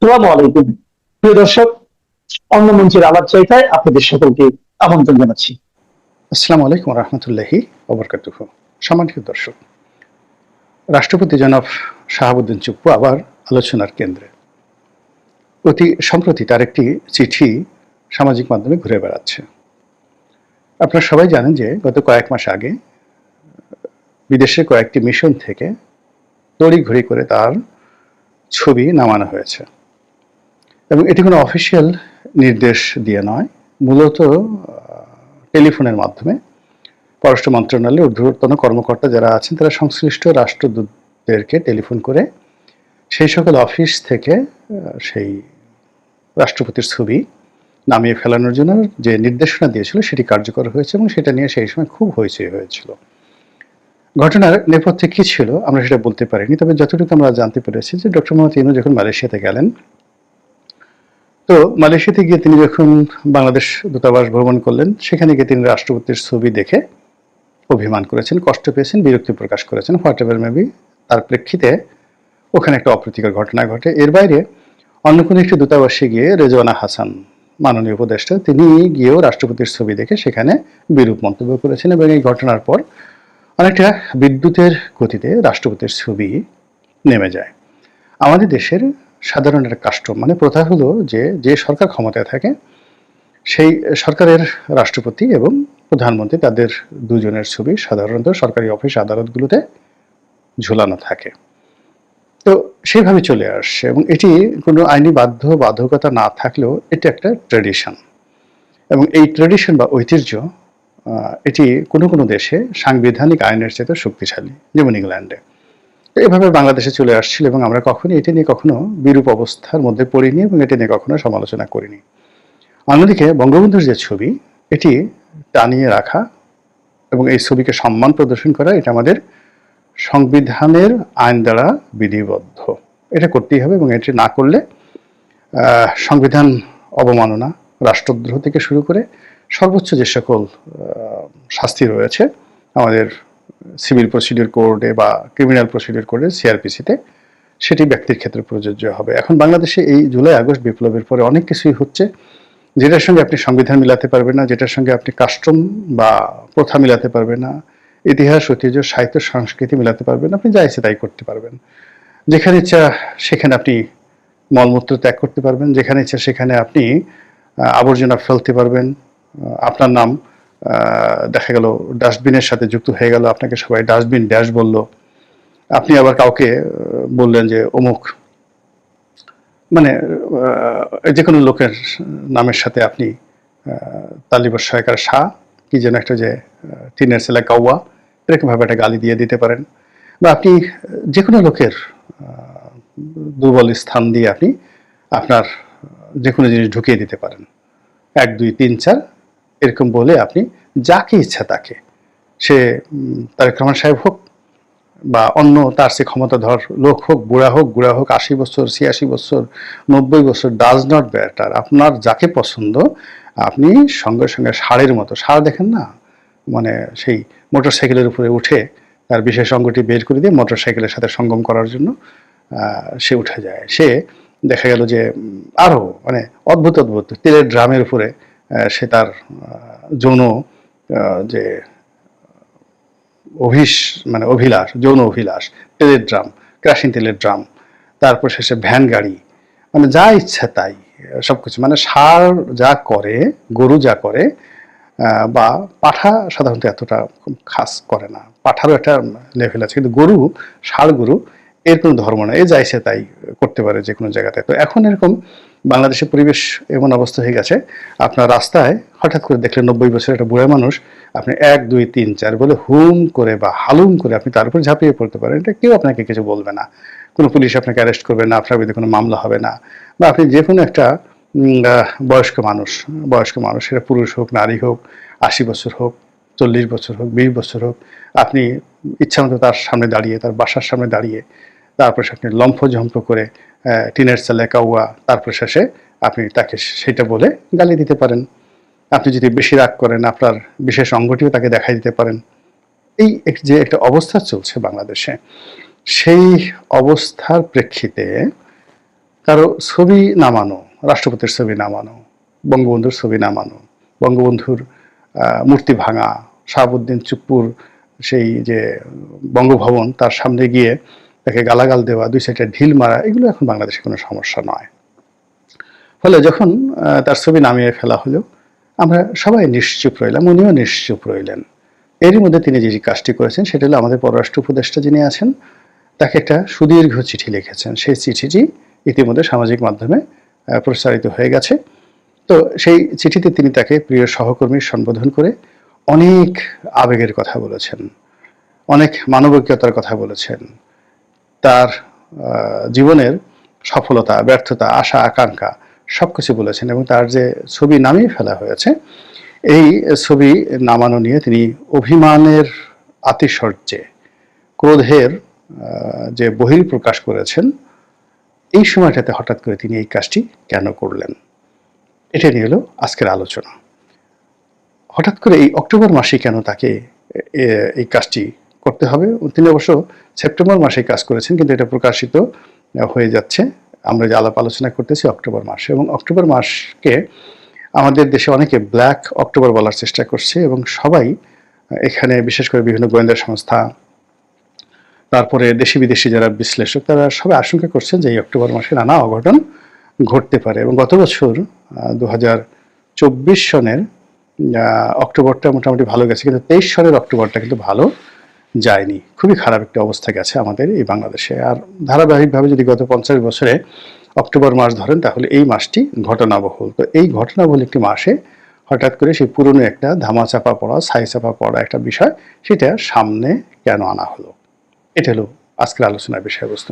আসসালামু আলাইকুম প্রিয় দর্শক, অন্য মঞ্চের আলাপ চাইতায় আপনাদের সকলকে আমন্ত্রণ জানাচ্ছি। আসসালামু আলাইকুম রহমতুল্লাহি ওবরকাতুহ। সম্মানিত দর্শক, রাষ্ট্রপতি জনাব শাহাবুদ্দিন চুপ্পু আবার আলোচনার কেন্দ্রে। অতি সম্প্রতি তার একটি চিঠি সামাজিক মাধ্যমে ঘুরে বেড়াচ্ছে। আপনারা সবাই জানেন যে গত কয়েক মাস আগে বিদেশে কয়েকটি মিশন থেকে তড়িঘড়ি করে তার ছবি নামানো হয়েছে, এবং এটি কোনো অফিসিয়াল নির্দেশ দিয়ে নয়, মূলত টেলিফোনের মাধ্যমে পররাষ্ট্র মন্ত্রণালয়ের ঊর্ধ্বতন কর্মকর্তা যারা আছেন তারা সংশ্লিষ্ট রাষ্ট্রদূতদেরকে টেলিফোন করে সেই সকল অফিস থেকে সেই রাষ্ট্রপতির ছবি নামিয়ে ফেলানোর জন্য যে নির্দেশনা দিয়েছিল সেটি কার্যকর হয়েছে, এবং সেটা নিয়ে সেই সময় খুব হইচই হয়েছিল। ঘটনার নেপথ্যে কী ছিল আমরা সেটা বলতে পারিনি, তবে যতটুকু আমরা জানতে পেরেছি যে ডক্টর মোহাম্মদ ইউনূস যখন মালয়েশিয়াতে গেলেন, তো মালয়েশিয়াতে গিয়ে তিনি যখন বাংলাদেশ দূতাবাস ভ্রমণ করলেন, সেখানে গিয়ে তিনি রাষ্ট্রপতির ছবি দেখে অভিমান করেছেন, কষ্ট পেয়েছেন, বিরক্তি প্রকাশ করেছেন, হোয়াট এভার মেবি। তার প্রেক্ষিতে ওখানে একটা অপ্রীতিকর ঘটনা ঘটে। এর বাইরে অন্য কোনো একটি দূতাবাসে গিয়ে রেজওয়ানা হাসান, মাননীয় উপদেষ্টা, তিনি গিয়েও রাষ্ট্রপতির ছবি দেখে সেখানে বিরূপ মন্তব্য করেছেন, এবং এই ঘটনার পর অনেকটা বিদ্যুতের গতিতে রাষ্ট্রপতির ছবি নেমে যায়। আমাদের দেশের সাধারণ একটা কাস্টম, মানে প্রথা হলো যে যে সরকার ক্ষমতায় থাকে সেই সরকারের রাষ্ট্রপতি এবং প্রধানমন্ত্রী তাদের দুজনের ছবি সাধারণত সরকারি অফিস আদালতগুলোতে ঝুলানো থাকে। তো সেইভাবে চলে আসছে, এবং এটি কোনো আইনি বাধ্যকতা না থাকলেও এটি একটা ট্র্যাডিশন, এবং এই ট্র্যাডিশন বা ঐতিহ্য এটি কোনো কোনো দেশে সাংবিধানিক আইনের চেয়ে শক্তিশালী, যেমন ইংল্যান্ডে। তো এভাবে বাংলাদেশে চলে আসছিল, এবং আমরা কখনো এটি নিয়ে কখনো বিরূপ অবস্থার মধ্যে পড়িনি, এবং এটি নিয়ে কখনো সমালোচনা করিনি। অন্যদিকে বঙ্গবন্ধুর যে ছবি, এটি টানিয়ে রাখা এবং এই ছবিকে সম্মান প্রদর্শন করা, এটা আমাদের সংবিধানের আইন দ্বারা বিধিবদ্ধ। এটা করতেই হবে, এবং এটি না করলে সংবিধান অবমাননা, রাষ্ট্রদ্রোহ থেকে শুরু করে সর্বোচ্চ যে সকল শাস্তি রয়েছে আমাদের সিভিল প্রসিডিওর কোডে বা ক্রিমিনাল প্রসিডিওর কোডে, সিআরপিসিতে, সেটি ব্যক্তির ক্ষেত্রে প্রযোজ্য হবে। এখন বাংলাদেশে এই জুলাই আগস্ট বিপ্লবের পরে অনেক কিছুই হচ্ছে যেটার সঙ্গে আপনি সংবিধান মিলাতে পারবেন না, যেটার সঙ্গে আপনি কাস্টম বা প্রথা মিলাতে পারবেন না, ইতিহাস, ঐতিহ্য, সাহিত্য, সংস্কৃতি মিলাতে পারবেন। আপনি যা ইচ্ছে তাই করতে পারবেন। যেখানে ইচ্ছা সেখানে আপনি মলমূত্র ত্যাগ করতে পারবেন, যেখানে ইচ্ছা সেখানে আপনি আবর্জনা ফেলতে পারবেন। আপনার নাম দেখা গেল ডাস্টবিনের সাথে যুক্ত হয়ে গেল, আপনাকে সবাই ডাস্টবিন ড্যাশ বলল। আপনি আবার কাউকে বললেন যে অমুক, মানে যে কোনো লোকের নামের সাথে আপনি তালিবর সহায়কার শাহ, কি যেন একটা যে টিনের ছেলে কাউয়া, এরকমভাবে একটা গালি দিয়ে দিতে পারেন। বা আপনি যে কোনো লোকের দুর্বল স্থান দিয়ে আপনি আপনার যে কোনো জিনিস ঢুকিয়ে দিতে পারেন। 1 2 3 4 এরকম বলে আপনি যাকে ইচ্ছা তাকে, সে তারেক রহমান সাহেব হোক বা অন্য তার সে ক্ষমতাধর লোক হোক, বুড়া হোক 80 বছর, 86 বছর, 90 বছর, ডাজ নট ম্যাটার। আপনার যাকে পছন্দ আপনি সঙ্গে সঙ্গে ষাঁড়ের মতো, ষাঁড় দেখেন না, মানে সেই মোটর সাইকেলের উপরে উঠে তার বিশেষ অঙ্গটি বের করে দিয়ে মোটর সাইকেলের সাথে সঙ্গম করার জন্য সে উঠে যায়। সে দেখা গেল যে আরও মানে অদ্ভুত অদ্ভুত তেলের ড্রামের উপরে সে তার যৌন যে অভিলাষ, যৌন অভিলাষ, তেলের ড্রাম, কেরোসিন তেলের ড্রাম, তারপর শেষে ভ্যান গাড়ি, মানে যা ইচ্ছা তাই সবকিছু। মানে ষাঁড় যা করে, গরু যা করে, বা পাঠা সাধারণত এতটা খাস করে না, পাঠারও একটা লেভেল আছে, কিন্তু গরু, ষাঁড় গরু এর কোনো ধর্ম না, এ যা ইচ্ছে তাই করতে পারে যে কোনো জায়গাতে। তো এখন এরকম বাংলাদেশের পরিবেশ এমন অবস্থা হয়ে গেছে, আপনার রাস্তায় হঠাৎ করে দেখলেন 90 বছরের একটা বুড়া মানুষ, আপনি 1 2 3 4 বলে হুম করে বা হালুম করে আপনি তার উপর ঝাঁপিয়ে পড়তে পারেন। এটা কেউ আপনাকে কিছু বলবে না, কোনো পুলিশ আপনাকে অ্যারেস্ট করবে না, আপনার বিরুদ্ধে কোনো মামলা হবে না। বা আপনি যে কোনো একটা বয়স্ক মানুষ, সেটা পুরুষ হোক, নারী হোক, 80 বছর হোক, 40 বছর হোক, 20 বছর হোক, আপনি ইচ্ছামতো তার সামনে দাঁড়িয়ে, তার বাসার সামনে দাঁড়িয়ে, তারপর আপনি লম্ফঝম্প করে টিনের ছেলে কাউয়া, তারপর শেষে আপনি তাকে সেটা বলে গালি দিতে পারেন। আপনি যদি বেশি রাগ করেন, আপনার বিশেষ অঙ্গটিও তাকে দেখাই দিতে পারেন। এই যে একটা অবস্থা চলছে বাংলাদেশে, সেই অবস্থার প্রেক্ষিতে কারো ছবি নামানো, রাষ্ট্রপতির ছবি নামানো, বঙ্গবন্ধুর ছবি নামানো, বঙ্গবন্ধুর মূর্তি ভাঙা, শাহাবুদ্দিন চুপ্পুর সেই যে বঙ্গভবন তার সামনে গিয়ে তাকে গালাগাল দেওয়া, দুই সাইডে ঢিল মারা, এগুলো এখন বাংলাদেশে কোনো সমস্যা নয়। ফলে যখন তার ছবি নামিয়ে ফেলা হলো, আমরা সবাই নিশ্চুপ রইলাম, উনিও নিশ্চুপ রইলেন। এরই মধ্যে তিনি যে কাজটি করেছেন সেটা হলো আমাদের পররাষ্ট্র উপদেষ্টা যিনি আছেন তাকে একটা সুদীর্ঘ চিঠি লিখেছেন। সেই চিঠিটি ইতিমধ্যে সামাজিক মাধ্যমে প্রচারিত হয়ে গেছে। তো সেই চিঠিতে তিনি তাকে প্রিয় সহকর্মী সম্বোধন করে অনেক আবেগের কথা বলেছেন, অনেক মানবিকতার কথা বলেছেন, তার জীবনের সফলতা, ব্যর্থতা, আশা, আকাঙ্ক্ষা সবকিছু বলেছেন এবং তার যে ছবি নামিয়ে ফেলা হয়েছে এই ছবি নামানো নিয়ে তিনি অভিমানের আতিশয্যে, ক্রোধের যে বহিঃপ্রকাশ করেছেন। এই সময়টাতে হঠাৎ করে তিনি এই কাজটি কেন করলেন, এটা নিয়ে হলো আজকের আলোচনা। হঠাৎ করে এই অক্টোবর মাসে কেন তাকে এই কাজটি করতে হবে? তিনি অবশ্য সেপ্টেম্বর মাসে কাজ করেছেন, কিন্তু এটা প্রকাশিত হয়ে যাচ্ছে, আমরা যে আলাপ আলোচনা করতেছি অক্টোবর মাসে। এবং অক্টোবর মাসকে আমাদের দেশে অনেকে ব্ল্যাক অক্টোবর বলার চেষ্টা করছে এবং সবাই এখানে বিশেষ করে বিভিন্ন গোয়েন্দা সংস্থা, তারপরে দেশি বিদেশি যারা বিশ্লেষক, তারা সবাই আশঙ্কা করছেন যে এই অক্টোবর মাসে নানা অঘটন ঘটতে পারে। এবং গত বছর 2024 সনের অক্টোবরটা মোটামুটি ভালো গেছে, কিন্তু 23 সনের অক্টোবরটা কিন্তু ভালো যায়নি, খুবই খারাপ একটা অবস্থা গেছে আমাদের এই বাংলাদেশে। আর ধারাবাহিকভাবে যদি গত 50 বছরে অক্টোবর মাস ধরেন তাহলে এই মাসটি ঘটনাবহুল। তো এই ঘটনাবহুল একটি মাসে হঠাৎ করে সেই পুরনো একটা ধামাচাপা পড়া, ছাইচাপা পড়া একটা বিষয়, সেটা সামনে কেন আনা হলো, এটা হলো আজকের আলোচনার বিষয়বস্তু।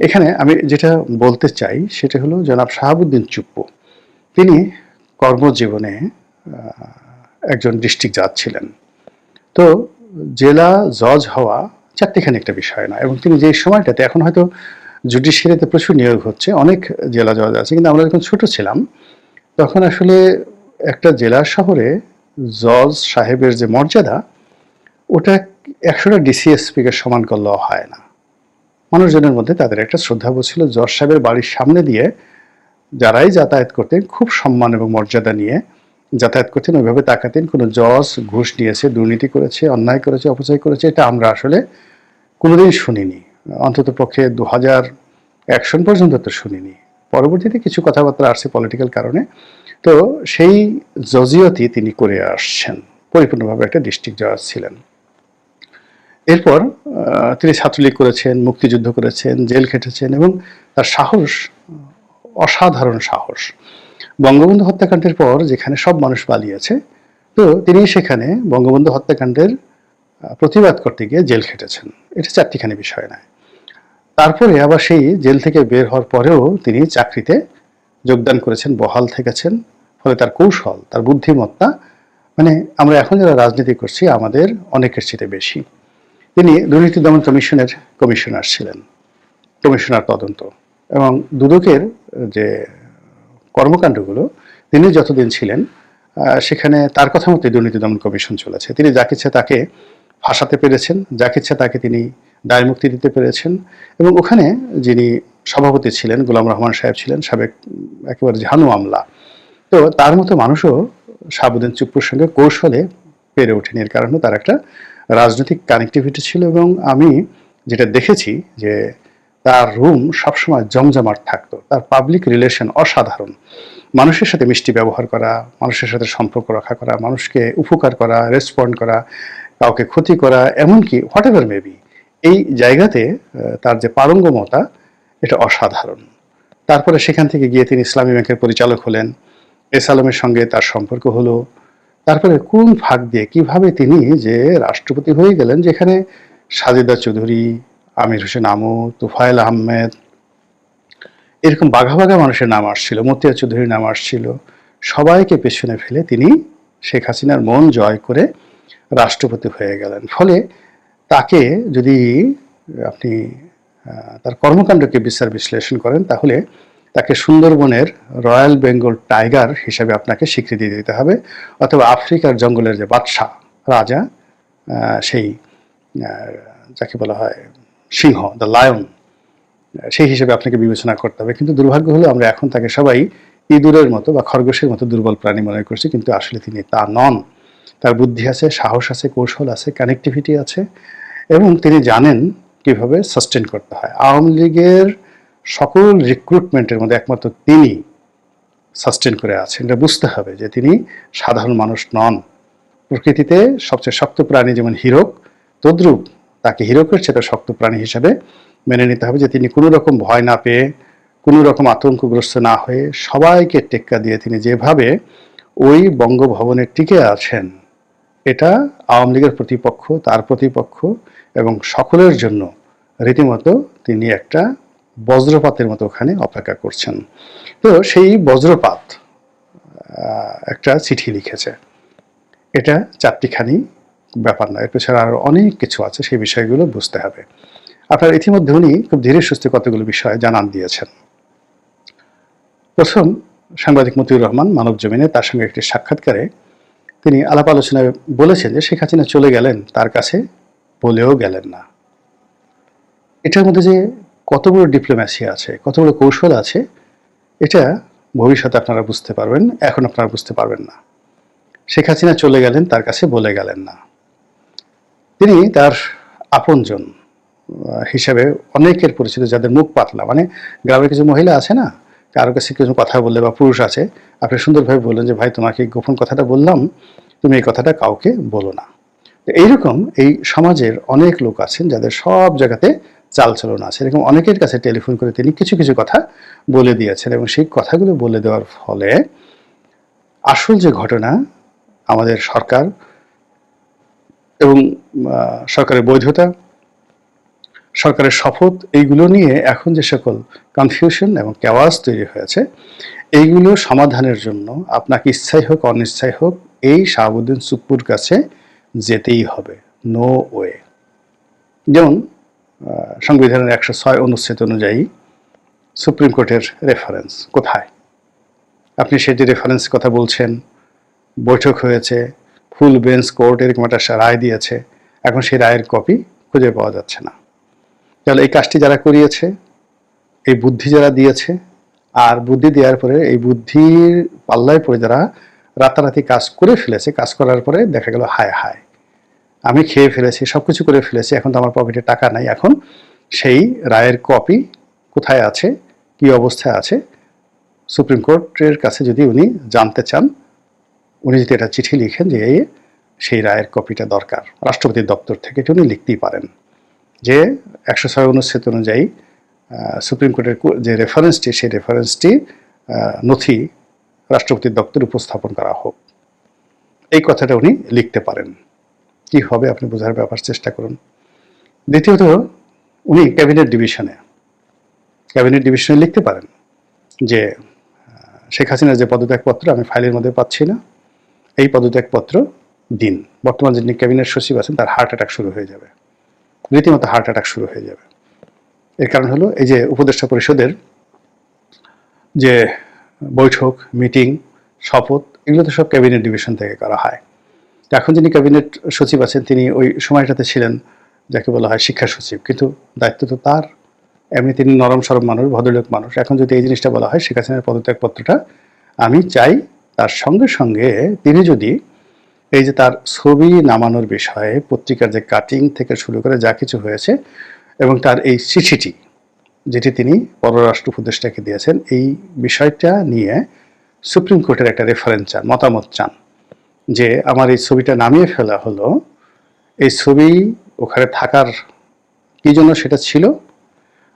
এখানে আমি যেটা বলতে চাই সেটা হলো জনাব শাহাবুদ্দিন চুপ্পু, তিনি কর্মজীবনে একজন ডিস্ট্রিক্ট জাজ ছিলেন। তো জেলা জজ হওয়া চারটিখানি একটা বিষয় না, এবং তিনি যে সময়টাতে, এখন হয়তো জুডিশিয়ারিতে প্রচুর নিয়োগ হচ্ছে, অনেক জেলা জজ আছে, কিন্তু আমরা যখন ছোট ছিলাম তখন আসলে একটা জেলা শহরে জজ সাহেবের যে মর্যাদা, ওটা 100টা ডিসিএসপিকে সমান করলেও হয় না। মানুষজনের মধ্যে তাদের একটা শ্রদ্ধাবোধ ছিল। জজ সাহেবের বাড়ির সামনে দিয়ে যারাই যাতায়াত করতেন খুব সম্মান এবং মর্যাদা নিয়ে যাতায়াত করতেন, ওইভাবে তাকাতেন। কোনো জজ ঘুষ নিয়েছে, দুর্নীতি করেছে, অন্যায় করেছে, অপচয় করেছে, এটা আমরা আসলে কোনোদিন শুনিনি, অন্তত পক্ষে 2001 সন পর্যন্ত তো শুনিনি। পরবর্তীতে কিছু কথাবার্তা আসছে পলিটিক্যাল কারণে। তো সেই জজিয়তি তিনি করে আসছেন, পরিপূর্ণভাবে একটা ডিস্ট্রিক্ট জজ ছিলেন। এরপর তিনি ছাত্রলীগ করেছেন, মুক্তিযুদ্ধ করেছেন, জেল খেটেছেন, এবং তার সাহস অসাধারণ সাহস। বঙ্গবন্ধু হত্যাকাণ্ডের পর যেখানে সব মানুষ পালিয়েছে, তো তিনি সেখানে বঙ্গবন্ধু হত্যাকাণ্ডের প্রতিবাদ করতে গিয়ে জেল খেটেছেন। এটা চারটিখানি বিষয় নয়। তারপরে আবার সেই জেল থেকে বের হওয়ার পরেও তিনি চাকরিতে যোগদান করেছেন, বহাল থেকেছেন। ফলে তার কৌশল, তার বুদ্ধিমত্তা, মানে আমরা এখন যারা রাজনীতি করছি আমাদের অনেকের চেয়ে বেশি। তিনি দুর্নীতি দমন কমিশনের কমিশনার ছিলেন, কমিশনার তদন্ত, এবং দুদকের যে কর্মকাণ্ডগুলো তিনি যতদিন ছিলেন সেখানে তার কথা মতো দুর্নীতি দমন কমিশন চলেছে। তিনি যাকে ইচ্ছা তাকে ফাঁসাতে পেরেছেন, যাকে ইচ্ছা তাকে তিনি দায়মুক্তি দিতে পেরেছেন। এবং ওখানে যিনি সভাপতি ছিলেন, গোলাম রহমান সাহেব ছিলেন, সাবেক একেবারে ঝানু আমলা। তো তার মতো মানুষও শাহাবুদ্দিন চুপ্পুর সঙ্গে কৌশলে পেরে ওঠেনি। এর কারণে তার একটা রাজনৈতিক কানেক্টিভিটি ছিল, এবং আমি যেটা দেখেছি যে তার রুম সবসময় জমজমাট থাকতো। তার পাবলিক রিলেশন অসাধারণ, মানুষের সাথে মিষ্টি ব্যবহার করা, মানুষের সাথে সম্পর্ক রক্ষা করা, মানুষকে উপকার করা, রেসপন্ড করা, কাউকে ক্ষতি করা, এমনকি হোয়াট এভার মেবি, এই জায়গাতে তার যে পারঙ্গমতা এটা অসাধারণ। তারপরে সেখান থেকে গিয়ে তিনি ইসলামী ব্যাংকের পরিচালক হলেন, এস আলমের সঙ্গে তার সম্পর্ক হলো। তারপরে কোন ফাঁক দিয়ে কিভাবে তিনি যে রাষ্ট্রপতি হয়ে গেলেন, যেখানে সাজেদা চৌধুরী, আমির হোসেন আমু, তুফাইল আহমেদ, এরকম বাঘা বাঘা মানুষের নাম আসছিল, মতিয়া চৌধুরীর নাম আসছিল, সবাইকে পেছনে ফেলে তিনি শেখ হাসিনার মন জয় করে রাষ্ট্রপতি হয়ে গেলেন। ফলে তাকে যদি আপনি তার কর্মকাণ্ডকে বিচার বিশ্লেষণ করেন তাহলে তাকে সুন্দরবনের রয়্যাল বেঙ্গল টাইগার হিসেবে আপনাকে স্বীকৃতি দিতে হবে, অথবা আফ্রিকার জঙ্গলের যে বাদশাহ, রাজা, সেই যাকে বলা হয় সিংহ, দ্য লায়ন, সেই হিসেবে আপনাকে বিবেচনা করতে হবে। কিন্তু দুর্ভাগ্য হলো আমরা এখন তাকে সবাই ইঁদুরের মতো বা খরগোশের মতো দুর্বল প্রাণী মনে করছি, কিন্তু আসলে তিনি তা নন। তার বুদ্ধি আছে, সাহস আছে, কৌশল আছে, কানেক্টিভিটি আছে, এবং তিনি জানেন কিভাবে সাস্টেন করতে হয়। আওয়ামী লীগের সকল রিক্রুটমেন্টের মধ্যে একমাত্র তিনি সাস্টেন করে আছেন। এটা বুঝতে হবে যে তিনি সাধারণ মানুষ নন। প্রকৃতিতে সবচেয়ে শক্ত প্রাণী যেমন হীরক, তদ্রূপ তাকে হীরকের চেয়ে শক্ত প্রাণী হিসাবে মেনে নিতে হবে, যে তিনি কোনো রকম ভয় না পেয়ে, কোনো রকম আতঙ্কগ্রস্ত না হয়ে, সবাইকে টেক্কা দিয়ে তিনি যেভাবে ওই বঙ্গভবনে টিকে আছেন, এটা আওয়ামী লীগের প্রতিপক্ষ, তার প্রতিপক্ষ এবং সকলের জন্য রীতিমতো তিনি একটা বজ্রপাতের মতো ওখানে অপেক্ষা করছেন। তো সেই বজ্রপাত একটা চিঠি লিখেছে। এটা চারটিখানি ব্যাপার নয়, এর পেছনে আরো অনেক কিছু আছে, সেই বিষয়গুলো বুঝতে হবে। আপনার ইতিমধ্যে উনি খুব ধীরে সুস্থে কতগুলো বিষয় জানান দিয়েছেন। প্রথম, সাংবাদিক মতিউর রহমান মানব জমিনে তার সঙ্গে একটি সাক্ষাৎকারে তিনি আলাপ আলোচনায় বলেছেন যে শেখ হাসিনা চলে গেলেন, তার কাছে বলেও গেলেন না। এটার মধ্যে যে কত বড় ডিপ্লোম্যাসি আছে, কত বড় কৌশল আছে, এটা ভবিষ্যতে আপনারা বুঝতে পারবেন, এখন আপনারা বুঝতে পারবেন না। শেখ হাসিনা চলে গেলেন, তার কাছে বলে গেলেন না। তিনি তার আপনজন হিসাবে অনেকের পরিচিত, যাদের মুখ পাতলা, মানে গ্রামের কিছু মহিলা আছে না, কারো কাছে কিছু কথা বললে, বা পুরুষ আছে, আপনি সুন্দরভাবে বললেন যে ভাই তোমাকে গোপন কথাটা বললাম, তুমি এই কথাটা কাউকে বলো না। এইরকম এই সমাজের অনেক লোক আছেন যাদের সব জায়গাতে চালচলন আছে। এরকম অনেকের কাছে টেলিফোন করে তিনি কিছু কিছু কথা বলে দিয়েছেন, এবং সেই কথাগুলো বলে দেওয়ার ফলে আসল যে ঘটনা, আমাদের সরকার এবং সরকারের বৈধতা, সরকারের শপথ, এইগুলো নিয়ে এখন যে সকল কনফিউশন এবং কেওয়াস তৈরি হয়েছে, এইগুলো সমাধানের জন্য আপনাকে ইচ্ছাই হোক অনিচ্ছাই হোক এই শাহাবুদ্দিন সুপ্পুর কাছে যেতেই হবে, নো ওয়ে। যেমন সংবিধানের 106 অনুচ্ছেদ অনুযায়ী সুপ্রিম কোর্টের রেফারেন্স কোথায়? আপনি সেটি রেফারেন্স কথা বলছেন, বৈঠক হয়েছে, ফুল বেঞ্চ কোর্ট এরকম একটা রায় দিয়েছে, এখন সেই রায়ের কপি খুঁজে পাওয়া যাচ্ছে না। তাহলে এই কাজটি যারা করিয়েছে, এই বুদ্ধি যারা দিয়েছে, আর বুদ্ধি দেওয়ার পরে এই বুদ্ধির পাল্লায় পড়ে যারা রাতারাতি কাজ করে ফেলেছে, কাজ করার পরে দেখা গেল হায় হায় আমি খেয়ে ফেলেছি, সবকিছু করে ফেলেছি, এখন তো আমার পকেটে টাকা নাই। এখন সেই রায়ের কপি কোথায় আছে, কি অবস্থায় আছে, সুপ্রিম কোর্টের কাছে যদি উনি জানতে চান, উনি যদি একটা চিঠি লিখেন যে সেই রায়ের কপিটা দরকার, রাষ্ট্রপতির দপ্তর থেকে উনি লিখতেই পারেন যে 106 অনুচ্ছেদ অনুযায়ী সুপ্রিম কোর্টের যে রেফারেন্সটি, সেই রেফারেন্সটি নথি রাষ্ট্রপতির দপ্তরে উপস্থাপন করা হোক। এই কথাটা উনি লিখতে পারেন। কি হবে আপনি বোঝার ব্যাপার চেষ্টা করুন। দ্বিতীয়ত, উনি ক্যাবিনেট ডিভিশনে লিখতে পারেন যে শেখ হাসিনার যে পদত্যাগপত্র আমি ফাইলের মধ্যে পাচ্ছি না, এই পদত্যাগপত্র দিন। বর্তমান যিনি ক্যাবিনেট সচিব আছেন তার হার্ট অ্যাটাক শুরু হয়ে যাবে, রীতিমতো হার্ট অ্যাটাক শুরু হয়ে যাবে। এর কারণ হলো এই যে উপদেষ্টা পরিষদের যে বৈঠক, মিটিং, শপথ, এগুলো তো সব ক্যাবিনেট ডিভিশন থেকে করা হয়। এখন যিনি ক্যাবিনেট সচিব আছেন তিনি ওই সময়টাতে ছিলেন যাকে বলা হয় শিক্ষা সচিব, কিন্তু দায়িত্ব তো তার। এমনি তিনি নরম সরম মানুষ, ভদ্রলোক মানুষ। এখন যদি এই জিনিসটা বলা হয় শেখ হাসিনার পদত্যাগপত্রটা আমি চাই, তার সঙ্গে সঙ্গে তিনি যদি এই যে তার ছবি নামানোর বিষয়ে পত্রিকার যে কাটিং থেকে শুরু করে যা কিছু হয়েছে, এবং তার এই চিঠিটি যেটি তিনি পররাষ্ট্র উপদেষ্টাকে দিয়েছেন, এই বিষয়টা নিয়ে সুপ্রিম কোর্টের একটা রেফারেন্স চান, মতামত চান, যে আমার এই ছবিটা নামিয়ে ফেলা হলো, এই ছবি ওখানে থাকার কি জন্য সেটা ছিল,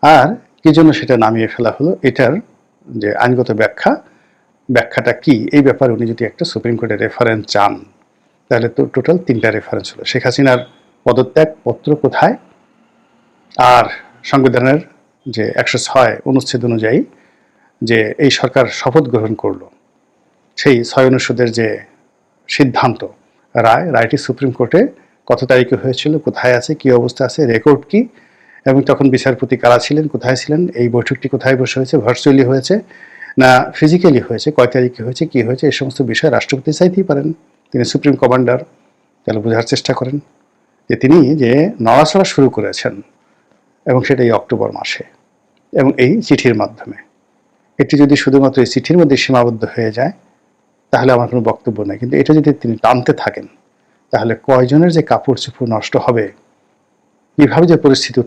আর কি জন্য সেটা নামিয়ে ফেলা হলো, এটার যে আইনগত ব্যাখ্যাটা কি, এই ব্যাপারে উনি যদি একটা সুপ্রিম কোর্টের রেফারেন্স চান, তাহলে তো টোটাল 3টা রেফারেন্স হলো। শেখ হাসিনার পদত্যাগপত্র কোথায়, আর সংবিধানের যে 106 অনুচ্ছেদ অনুযায়ী যে এই সরকার শপথ গ্রহণ করলো, সেই 6 অনুচ্ছেদের যে সিদ্ধান্ত, রায়টি সুপ্রিম কোর্টে কত তারিখে হয়েছিল, কোথায় আছে, কি অবস্থা আছে, রেকর্ড কি, এবং তখন বিচারপতি কারা ছিলেন, কোথায় ছিলেন, এই বৈঠকটি কোথায় বসে হয়েছে, ভার্চুয়ালি হয়েছে না ফিজিক্যালি হয়েছে, কয় তারিখে হয়েছে, কি হয়েছে, এই সমস্ত বিষয় রাষ্ট্রপতি চাইতেই পারেন, তিনি সুপ্রিম কমান্ডার। তাহলে বোঝার চেষ্টা করেন যে তিনি যে নড়াচড়া শুরু করেছেন, এবং সেটা এই অক্টোবর মাসে, এবং এই চিঠির মাধ্যমে। এটি যদি শুধুমাত্র এই চিঠির মধ্যে সীমাবদ্ধ হয়ে যায় তাহলে আমার কোনো বক্তব্য নেই, কিন্তু এটা যদি তিনি টানতে থাকেন তাহলে কয়জনের যে কাপড় চোপড় নষ্ট হবে, কিভাবে যে পরিস্থিতি